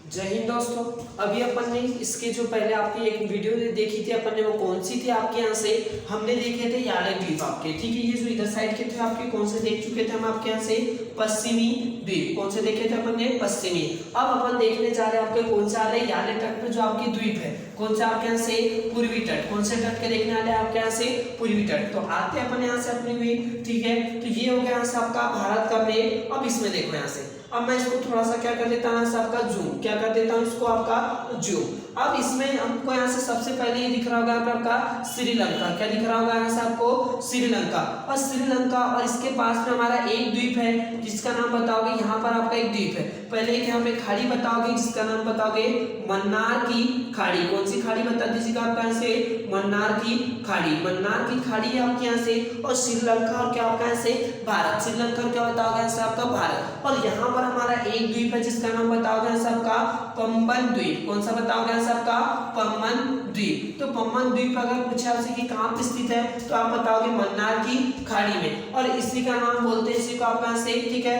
जय हिंद दोस्तों। अभी अपन ने इसके जो पहले आपकी एक वीडियो देखी थी अपन ने, वो कौन सी थी आपके यहाँ से हमने देखे थे याले द्वीप आपके, ठीक है। ये जो इधर साइड के थे आपके कौन से देख चुके थे हम आपके यहाँ से, पश्चिमी द्वीप। कौन से देखे थे अपन ने, पश्चिमी। अब अपन देखने जा रहे हैं आपके कौन सा आ रहा है याले तट पे जो आपकी द्वीप है, कौन सा आपके यहाँ से, पूर्वी तट। कौन से तट के देखने वाले आपके यहाँ से, पूर्वी तट। तो आते हैं अपन यहाँ से अपनी द्वीप, ठीक है। तो ये हो गया यहाँ से आपका भारत का मेप। अब इसमें देखो यहाँ से, अब मैं इसको थोड़ा सा क्या कर देता हूँ आपका जूम, क्या कर देता हूँ इसको आपका जूम। अब इसमें हमको यहाँ से सबसे पहले ये दिख रहा होगा आपका श्रीलंका। क्या दिख रहा होगा यहाँ से आपको, श्रीलंका। और श्रीलंका और इसके पास में हमारा एक द्वीप है जिसका नाम बताओगे, यहाँ पर आपका एक द्वीप है। पहले एक यहाँ पे खाड़ी बताओगे जिसका नाम बताओगे मन्नार की खाड़ी। कौन सी खाड़ी बता दीजिएगा आपका यहाँ से, मन्नार की खाड़ी। मन्नार की खाड़ी है आपके यहाँ से। और श्रीलंका और क्या आपका यहाँ से, भारत। श्रीलंका और क्या बताओगे यहाँ से आपका भारत। और यहाँ पर हमारा एक द्वीप है जिसका नाम बताओगे यहाँ से आपका पंबन द्वीप। कौन सा बताओगे यहाँ से आपका, पंबन द्वीप। तो पंबन द्वीप अगर पूछे आपसे कि कहाँ पे स्थित है, तो आप बताओगे मन्नार की खाड़ी में। और इसी का नाम बोलते हैं, इसी को आपका यहाँ से, ठीक है,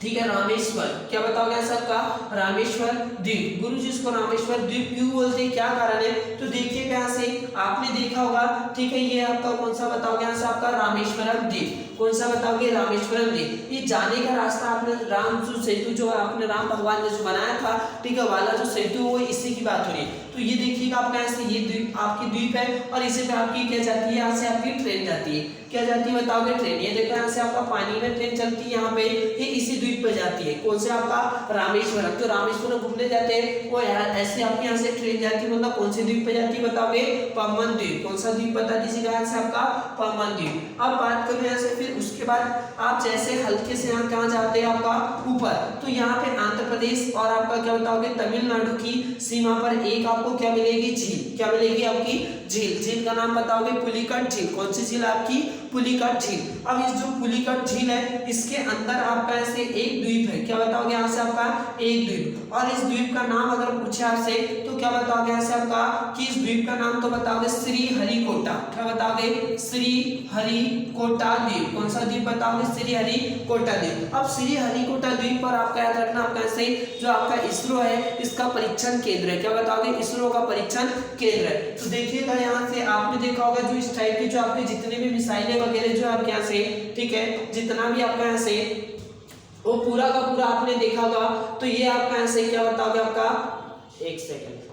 ठीक है, रामेश्वर। क्या बताओगे ऐसा आपका, रामेश्वर द्वीप। गुरु जी इसको रामेश्वर द्वीप क्यों बोलते हैं, क्या कारण है, तो देखिए यहाँ से आपने देखा होगा, ठीक है। ये आपका कौन सा बताओगे यहाँ से आपका रामेश्वरम द्वीप। कौन सा बताओगे, रामेश्वरम द्वीप। ये जाने का रास्ता आपने राम जो सेतु जो आपने राम भगवान ने जो बनाया था, ठीक है, वाला जो सेतु, वो इसी की बात हो रही है। तो ये देखिएगा आपका ऐसे, ये द्वीप आपकी द्वीप है और इसी पे आपकी क्या जाती है, यहाँ से आपकी ट्रेन जाती है। क्या जाती है बताओगे, ट्रेन। ये देखो यहाँ से आपका पानी में ट्रेन चलती है, यहाँ पे ये इसी द्वीप पे जाती है। कौन से आपका, रामेश्वरम। तो रामेश्वरम घूमने जाते हैं वो ऐसे आपके यहाँ से ट्रेन जाती है, मतलब कौन से द्वीप पे जाती है बताओगे, पंबन द्वीप। कौन सा द्वीप बता दीजिएगा यहाँ से आपका, पंबन द्वीप। अब बात करूँ यहाँ से, फिर उसके बाद आप जैसे हल्के से यहाँ कहाँ जाते हैं आपका ऊपर, तो यहाँ पे आंध्र प्रदेश और आपका क्या बताओगे तमिलनाडु की सीमा पर एक आपको क्या मिलेगी, झील। क्या मिलेगी आपकी, झील। झील का नाम बताओगे पुलिकट झील। कौन सी झील आपकी, पुलिकट झील। अब इस जो पुलिकट झील है, इसके अंदर आपका ऐसे एक द्वीप है। क्या बताओगे यहाँ से आपका, एक द्वीप। और इस द्वीप का नाम अगर पूछे आपसे, तो क्या बताओगे यहाँ से आपका, कि इस द्वीप का नाम तो बताओगे श्री हरिकोटा। क्या बताओगे, श्री हरिकोटा द्वीप। कौन सा द्वीप बताओगे, श्री हरिकोटा द्वीप। अब श्री हरिकोटा द्वीप पर आपका याद रखना, आपका ऐसे जो आपका इसरो है, इसका परीक्षण केंद्र है। क्या बताओगे, इसरो का परीक्षण केंद्र है। तो देखिएगा यहाँ से आपने देखा होगा जो इस टाइप की जो आपके जितने भी मिसाइलें वगैरह जो आपके यहाँ से, ठीक है, जितना भी आपका यहाँ से वो पूरा का पूरा आपने देखा होगा। तो ये आपका यहाँ से क्या बताओगे आपका, एक सेकंड,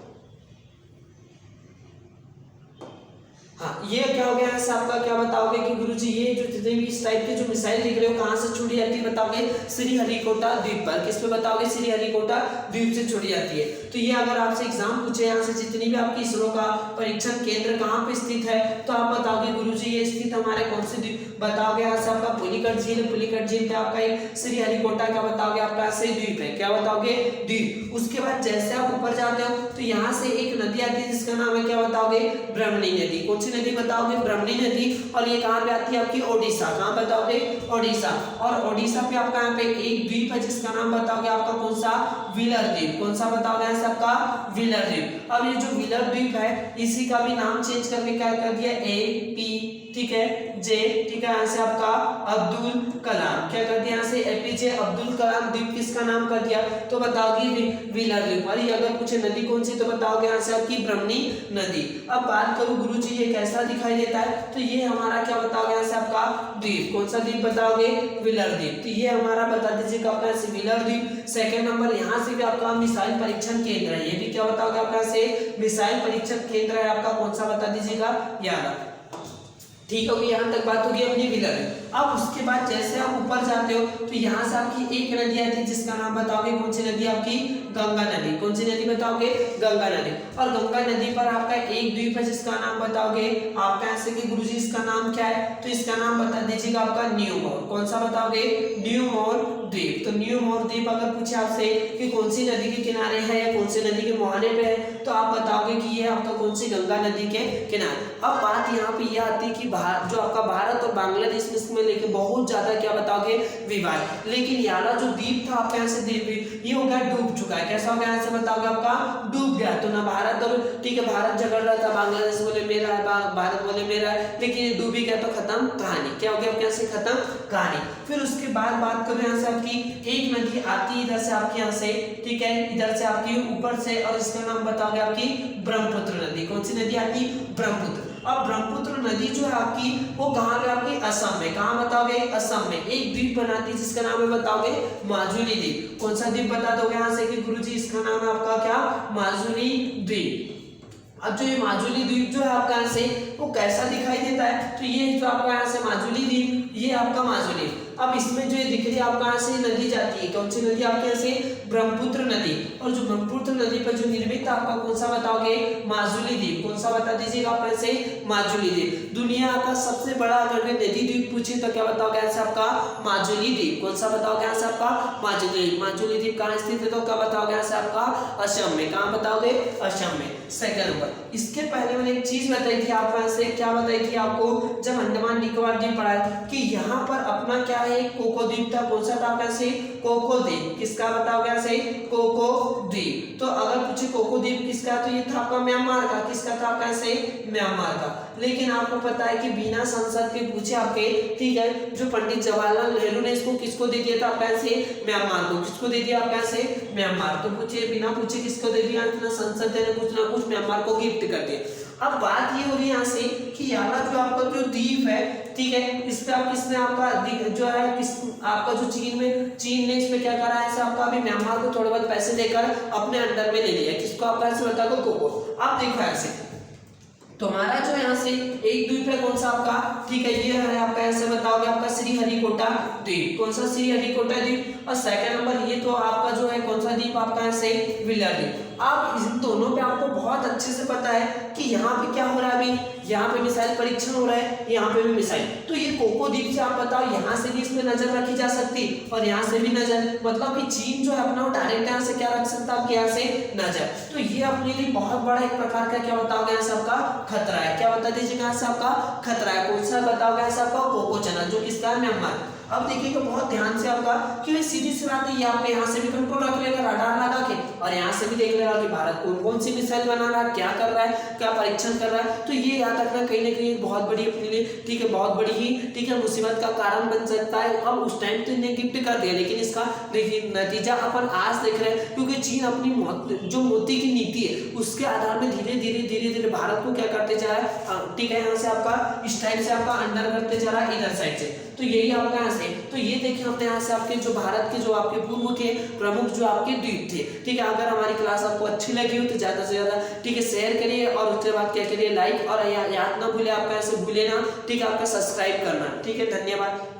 हाँ, ये क्या हो गया ऐसा आपका, क्या बताओगे कि गुरुजी ये जो जितने भी इस टाइप के जो मिसाइल दिख रहे हो कहाँ से छोड़ी जाती है बताओगे, श्री हरिकोटा द्वीप पर। किस पे बताओगे, श्री हरिकोटा द्वीप से छोड़ी जाती है। तो ये अगर आपसे एग्जाम पूछे यहाँ से जितनी भी आपकी इसरो का परीक्षण केंद्र कहाँ पे स्थित है, तो आप बताओगे गुरुजी ये स्थित हमारे कौन से द्वीप, बताओगे यहाँ से आपका पुलिकट झील। पुलिकट झील पे आपका एक श्री हरिकोटा क्या बताओगे आपका ऐसे द्वीप है। क्या बताओगे, द्वीप। उसके बाद जैसे आप ऊपर जाते हो तो यहाँ से एक नदी आती है जिसका नाम है, क्या बताओगे, ब्रह्मणी नदी। कौन सी नदी बताओगे, ब्रह्मणी नदी। और ये कहाँ पे आती है आपकी, ओडिशा। कहाँ बताओगे, ओडिशा। और ओडिशा पे आपका यहाँ पे एक द्वीप है जिसका नाम बताओगे आपका कौन सा, व्हीलर द्वीप। कौन सा बताओगे यहाँ से आपका, व्हीलर द्वीप। अब ये जो व्हीलर द्वीप है, इसी का भी नाम चेंज करके क्या कर दिया, AP, ठीक है, जे, ठीक है, यहाँ से आपका अब्दुल कलाम। क्या कर दिया यहाँ से, APJ अब्दुल कलाम द्वीप किसका नाम कर दिया, तो बताओगे व्हीलर द्वीप। और ये अगर पूछे नदी कौन सी, तो बताओगे यहाँ से आपकी ब्रह्मणी नदी। अब बात करूँ गुरुजी ये कैसा दिखाई देता है, तो ये हमारा क्या बताओगे यहाँ से आपका द्वीप। कौन सा द्वीप बताओगे, व्हीलर द्वीप। तो ये हमारा बता दीजिएगा आपका ऐसे व्हीलर द्वीप। सेकंड नंबर यहाँ से भी आपका मिसाइल परीक्षण केंद्र है। ये भी क्या बताओगे आपका से मिसाइल परीक्षण केंद्र है आपका, कौन सा बता दीजिएगा, याद। ठीक होगी, यहाँ तक बात होगी अपनी व्हीलर है। अब उसके बाद जैसे आप ऊपर जाते हो तो यहाँ से आपकी एक नदी आती है जिसका नाम बताओगे, कौन सी नदी आपकी, गंगा नदी। कौन सी नदी बताओगे, गंगा नदी। और गंगा नदी पर आपका एक द्वीप है जिसका नाम बताओगे आपका ऐसे कि गुरुजी इसका नाम क्या है, तो इसका नाम बता दीजिएगा आपका न्यूमोर। कौन सा बताओगे, न्यूमोर द्वीप। तो न्यूमोर द्वीप अगर पूछे आपसे कि कौन सी नदी के किनारे है या कौन सी नदी के मुहाने पे है, तो आप बताओगे कि ये आपका कौन सी, गंगा नदी के किनारे। अब बात यहाँ पे यह आती है कि जो आपका भारत और बांग्लादेश में में लेके बहुत ज्यादा क्या बताओगे विवाद। लेकिन ये वाला जो द्वीप था आपका यहाँ से द्वीप ये हो गया डूब चुका है। कैसा हो गया यहाँ से बताओगे आपका डूब गया। तो ना भारत और ठीक है भारत झगड़ रहा था, बांग्लादेश बोले मेरा है, भारत बोले मेरा है, लेकिन ये डूब ही गया तो खत्म कहानी। क्या हो गया आपके यहाँ से खत्म कहानी। फिर उसके बाद बात करें यहाँ से आपकी एक नदी आती है इधर से आपके यहाँ से, ठीक है इधर से आपकी ऊपर से, और इसका नाम बताओगे आपकी ब्रह्मपुत्र नदी। कौन सी नदी आती ब्रह्मपुत्र। अब ब्रह्मपुत्र नदी जो है आपकी वो कहाँ पे आपकी असम में। कहाँ बताओगे असम में एक द्वीप बनाती है जिसका नाम है बताओगे माजुली द्वीप। कौन सा द्वीप बता दोगे यहाँ से कि गुरुजी इसका नाम है आपका क्या माजुली द्वीप। अब जो ये माजुली द्वीप जो है आपका यहाँ से वो कैसा दिखाई देता है, तो ये जो आपका यहाँ से माजुली द्वीप ये आपका माजुली। अब इसमें जो ये दिख रही है आपका यहाँ से नदी जाती है, कौन सी नदी आपके यहाँ से ब्रह्मपुत्र नदी। और जो ब्रह्मपुत्र नदी पर जो निर्मित है आपका कौन सा बताओगे माजुली द्वीप। कौन सा बता दीजिएगा आप यहाँ से माजुली द्वीप। दुनिया का सबसे बड़ा अगर मैं नदी द्वीप पूछे तो क्या बताओगे यहाँ से आपका माजुली द्वीप। कौन सा बताओगे यहाँ से आपका माजुली द्वीप। माजुली द्वीप कहाँ स्थित है तो क्या बताओगे यहाँ से आपका असम में। कहाँ बताओगे असम में। सेकंड नंबर इसके पहले मैंने एक चीज बताई थी आपको यहाँ से, क्या बताई थी आपको जब अंडमान निकोबार द्वीप पढ़ाया कि यहाँ पर अपना क्या है कोको द्वीप था। कौन सा था आपका से कोको द्वीप। किसका बताओगे यहाँ से कोको द्वीप। तो अगर पूछे कोको द्वीप किसका तो ये था आपका म्यांमार का। किसका था आपका से म्यांमार का। लेकिन आपको पता है कि बिना संसद के पूछे आपके ठीक है जो पंडित जवाहरलाल नेहरू ने इसको किसको दे दिया था आपका से म्यांमार को। किसको दे दिया आपका से म्यांमार। तो पूछे बिना पूछे किसको दे दिया ना संसद ने कुछ ना कुछ म्यांमार को गिफ्ट कर दिया। अब बात ये हो रही है यहाँ से कि यहाँ जो आपका जो द्वीप है ठीक है इस पे आप किसने आपका जो है किस आपका जो चीन ने इसमें क्या करा है आपका अभी म्यांमार को थोड़े बहुत पैसे देकर अपने अंडर में ले लिया। किसको आपका ऐसे बता दो कोको। अब देखो ऐसे तो हमारा जो यहाँ से एक द्वीप है कौन सा आपका ठीक है ये है आपका ऐसे बताओगे आपका श्रीहरिकोटा द्वीप। कौन सा श्रीहरिकोटा द्वीप। और सेकंड नंबर ये तो आपका जो है कौन सा द्वीप आपका ऐसे व्हीलर द्वीप। अब इन दोनों पे आपको बहुत अच्छे से पता है कि यहाँ पे क्या हो रहा है अभी यहाँ पे मिसाइल परीक्षण हो रहा है, यहाँ पे भी मिसाइल। तो ये कोको द्वीप से आप बताओ यहाँ से भी इस पे नजर रखी जा सकती और यहाँ से भी नजर, मतलब कि चीन जो है अपना वो डायरेक्ट यहाँ से क्या रख सकता है आपके यहाँ से नजर। तो ये अपने लिए बहुत बड़ा एक प्रकार का क्या बताओगे यहाँ से आपका खतरा है। क्या बता दीजिएगा यहाँ से आपका खतरा है। कौन सा बताओगे यहाँ से आपका कोको चैनल जो किसका है म्यांमार। अब देखिएगा बहुत ध्यान से आपका कि सीधी सी बात है ये आपके यहाँ से भी कंट्रोल रख लेगा रडार लगा के और यहाँ से भी देख लेगा कि भारत कौन कौन सी मिसाइल बना रहा है, क्या कर रहा है, क्या परीक्षण कर रहा है। तो ये याद रखना कहीं ना कहीं बहुत बड़ी अपने लिए ठीक है बहुत बड़ी ही ठीक है मुसीबत का कारण बन सकता है। अब उस टाइम तो इन्हें गिफ्ट कर दिया लेकिन इसका नतीजा अपन आज देख रहे हैं क्योंकि चीन अपनी जो मोदी की नीति है उसके आधार में धीरे धीरे भारत को क्या करते जा रहा है ठीक है यहाँ से आपका इस टाइम से आपका अंडर करते जा रहा है इधर साइड से। तो यही आपका यहाँ से तो ये देखिए हमने यहाँ से आपके जो भारत के जो आपके पूर्व के प्रमुख जो आपके द्वीप थे ठीक है। अगर हमारी क्लास आपको अच्छी लगी हो तो ज्यादा से ज्यादा ठीक है शेयर करिए और उसके बाद क्या करिए लाइक और याद ना भूले आपका ऐसे भूले ना ठीक है आपका सब्सक्राइब करना ठीक है। धन्यवाद।